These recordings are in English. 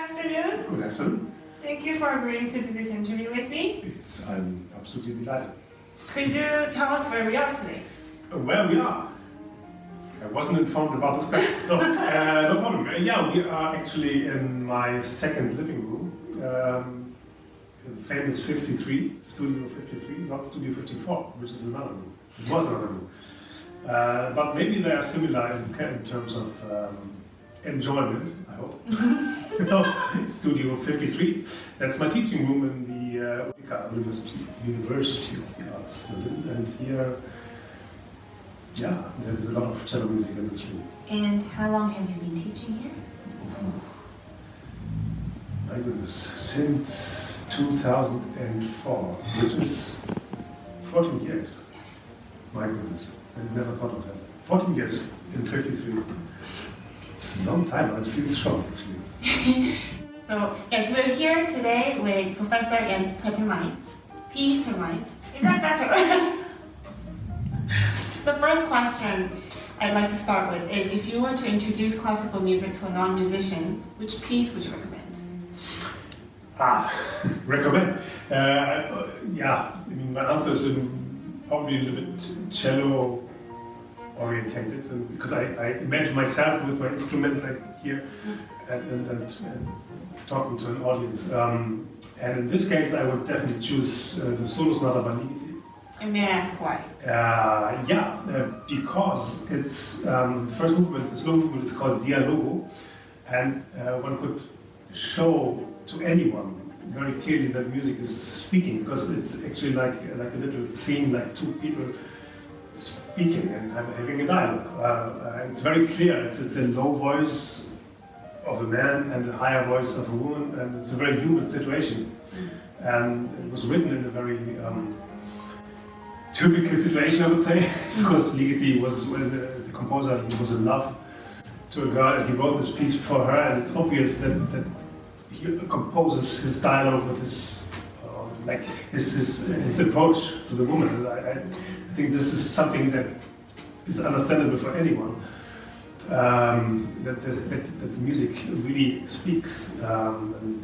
afternoon. Good afternoon. Thank you for agreeing to do this interview with me. I'm absolutely delighted. Could you tell us where we are today? Where we are? I wasn't informed about this question. No, no problem. Yeah, we are actually in my second living room. The famous 53, Studio 53, not Studio 54, which is another room. It was another room. But maybe they are similar in terms of enjoyment, I hope. Studio 53. That's my teaching room in the University of the Arts Berlin. And here, yeah, there's a lot of cello music in this room. And how long have you been teaching here? My goodness, since 2004, which is 14 years. My goodness, I never thought of that. 14 years in 53. It's a long time, but it feels short actually. So, yes, we're here today with Professor Peter Maintz. Peter Maintz. Is that better? The first question I'd like to start with is, if you were to introduce classical music to a non-musician, which piece would you recommend? Recommend? Yeah, I mean, my answer is probably a little bit cello orientated, and because I imagine myself with my instrument like here and talking to an audience. And in this case, I would definitely choose the solo sonata by Ligeti. And may I ask why? Because it's the first movement, the slow movement is called Dialogo, and one could show to anyone very clearly that music is speaking, because it's actually like a little scene, like two people speaking and having a dialogue. It's very clear. It's a low voice of a man and a higher voice of a woman, and it's a very human situation. And it was written in a very typical situation, I would say, because Ligeti was, when the composer, he was in love to a girl, and he wrote this piece for her, and it's obvious that he composes his dialogue with his his approach to the woman. I think this is something that is understandable for anyone. That the music really speaks, and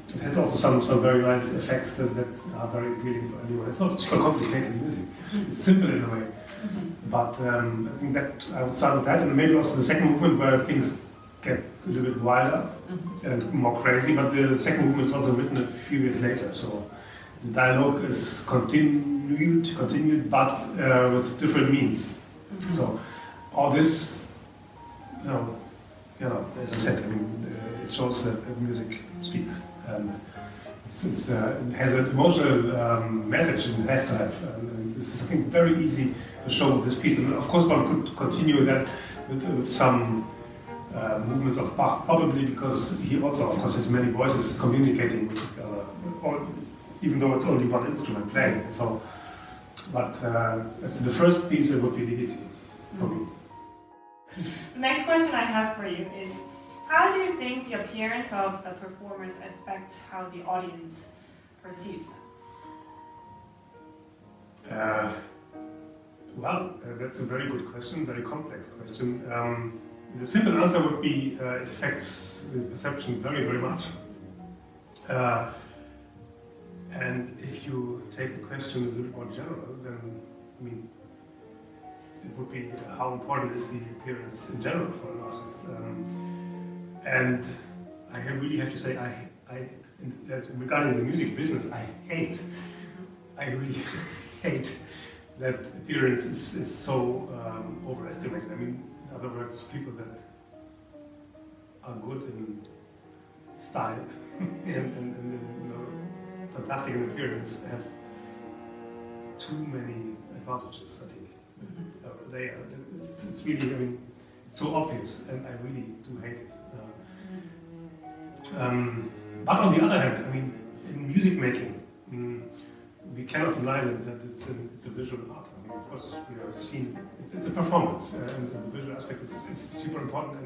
it has also some very nice effects that are very appealing for anyone. It's not super complicated music; it's simple in a way. But I think that I would start with that, and maybe also the second movement where things get a little bit wilder and more crazy. But the second movement is also written a few years later, so the dialogue is continued, but with different means. So all this. As I said, I mean, it shows that music speaks, and it has an emotional message, and it has to have. And this is, I think, very easy to show with this piece. And of course, one could continue that with some movements of Bach, probably because he also, of course, has many voices communicating with each other, even though it's only one instrument playing. So, but as the first piece, it would be Ligeti for me. The next question I have for you is, how do you think the appearance of the performers affects how the audience perceives them? Well, that's a very good question, very complex question. The simple answer would be it affects the perception very, very much. And if you take the question a little bit more general, then, I mean, it would be how important is the appearance in general for an artist. And I really have to say, regarding the music business, I really hate that appearance is so overestimated. I mean, in other words, people that are good in style and fantastic in appearance have too many advantages, I think. It's really, I mean, it's so obvious, and I really do hate it. But on the other hand, I mean, in music making, we cannot deny that it's a visual art. I mean, of course, we are seeing it's a performance, and the visual aspect is super important.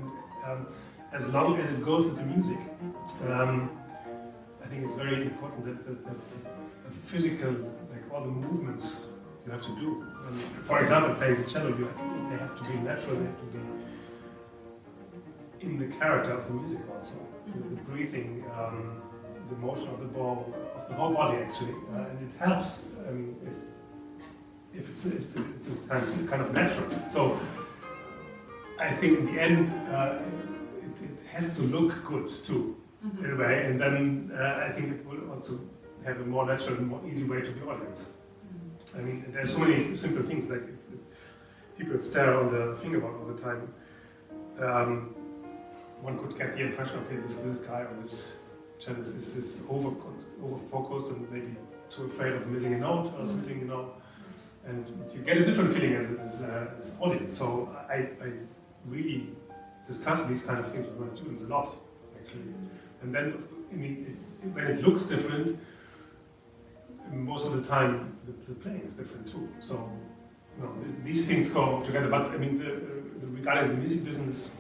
And as long as it goes with the music, I think it's very important that the physical, like all the movements you have to do. For example, playing the cello, they have to be natural, they have to be in the character of the music also. The breathing, the motion of the bow, of the whole body actually, and it helps if it's a kind of natural. So I think in the end it has to look good too, in a way, and then I think it will also have a more natural and more easy way to the audience. I mean, there's so many simple things, like if people stare on the fingerboard all the time, one could get the impression, okay, this guy or this cellist is over-focused and maybe too afraid of missing a note or something, you know, and you get a different feeling as an audience. So I really discuss these kind of things with my students a lot, actually. And then, I mean, when it looks different, most of the time the playing is different too. So, you know, these things go together. But I mean, regarding the music business,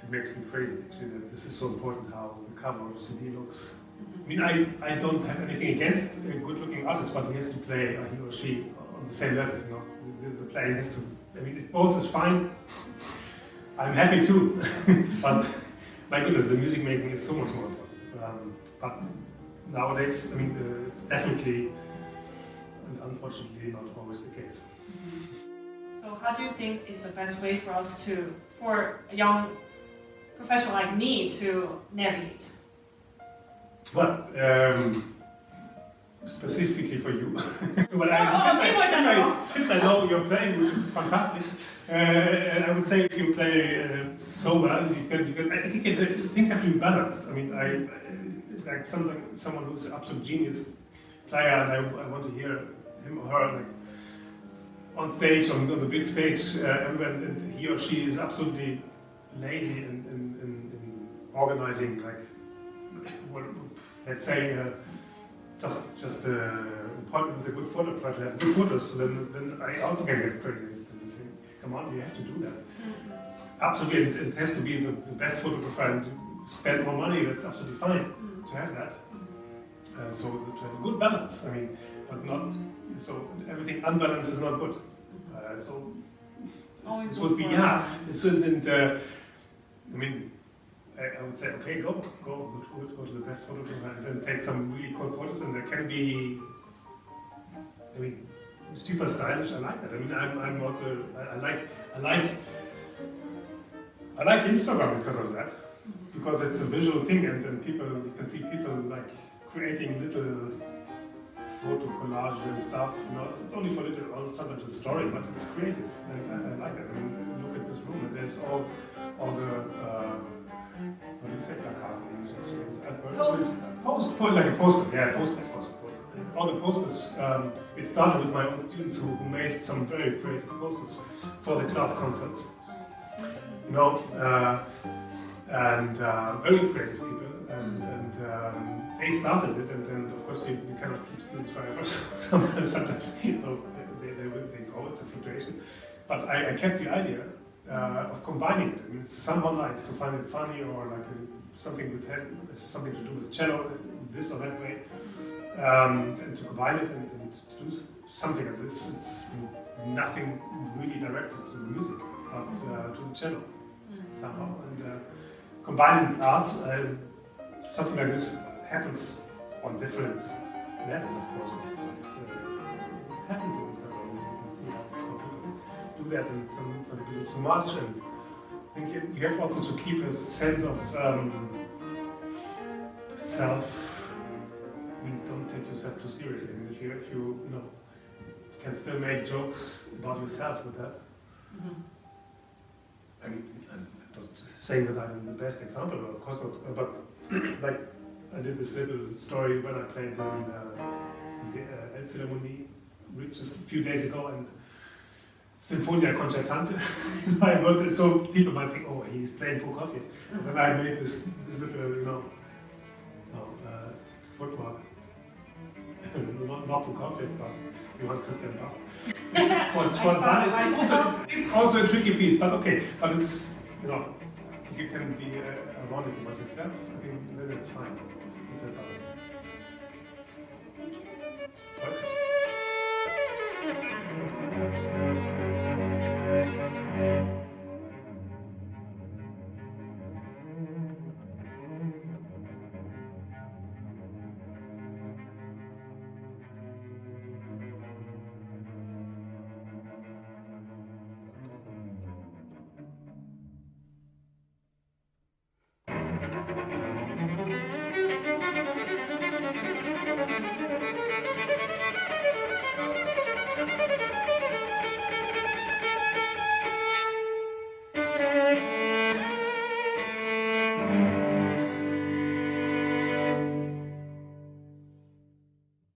it makes me crazy actually that this is so important, how the cover of the CD looks. I mean, I don't have anything against a good-looking artist, but he has to play, he or she, on the same level. You know, the playing has to. I mean, if both is fine, I'm happy too. But my goodness, the music making is so much more important. But nowadays, I mean, it's definitely and unfortunately not always the case. So, how do you think is the best way for us for a young professional like me to navigate? Well, specifically for you. But since I know you're playing, which is fantastic, I would say if you play so well, you can. I think things have to be balanced. I mean, it's like someone who's an absolute genius player, and I want to hear him or her like on stage, on the big stage, and he or she is absolutely lazy in organizing, like, well, let's say, just an appointment with a good photographer to have good photos. So then I also can get crazy and say, come on, you have to do that. Absolutely, it has to be the best photographer, and to spend more money. That's absolutely fine to have that. So to have a good balance. I mean, but not so everything unbalanced is not good. So Always this would be I mean, I would say, okay, go to the best photographer and then take some really cool photos, and there can be, I mean, super stylish. I like that. I mean, I'm also I like Instagram because of that, because it's a visual thing, and you can see people like creating little photo collage and stuff. You know, it's only for little, sometimes a story, but it's creative, and I like that. I mean, look at this room, and there's all the what do you say? Like a poster. Yeah, poster, of course. Poster. All the posters. It started with my own students who made some very creative posters for the class concerts. You know, and very creative people, and they started it, and then of course you cannot keep students forever. So sometimes you know they go. It's a fluctuation. But I kept the idea of combining it. I mean, someone likes to find it funny, or like something to do with cello, this or that way, and to combine it and to do something like this. It's nothing really directed to the music, but to the cello somehow. And combining arts, something like this happens on different levels, of course. It happens in Instagram. You can see how people do that, and some people do too much. And I think you have also to keep a sense of self. I mean, don't take yourself too seriously. I mean, if you know, can still make jokes about yourself with that. I mean, I'm not saying that I'm the best example, of course not. But like, I did this little story when I played in the Philharmonie just a few days ago, and Sinfonia Concertante. So people might think, oh, he's playing Prokofiev. And then I made this little, footwork. Not Prokofiev, but Johann Christian Bach. It's also a tricky piece, but okay. But it's, if you can be ironic about yourself, I think then it's fine.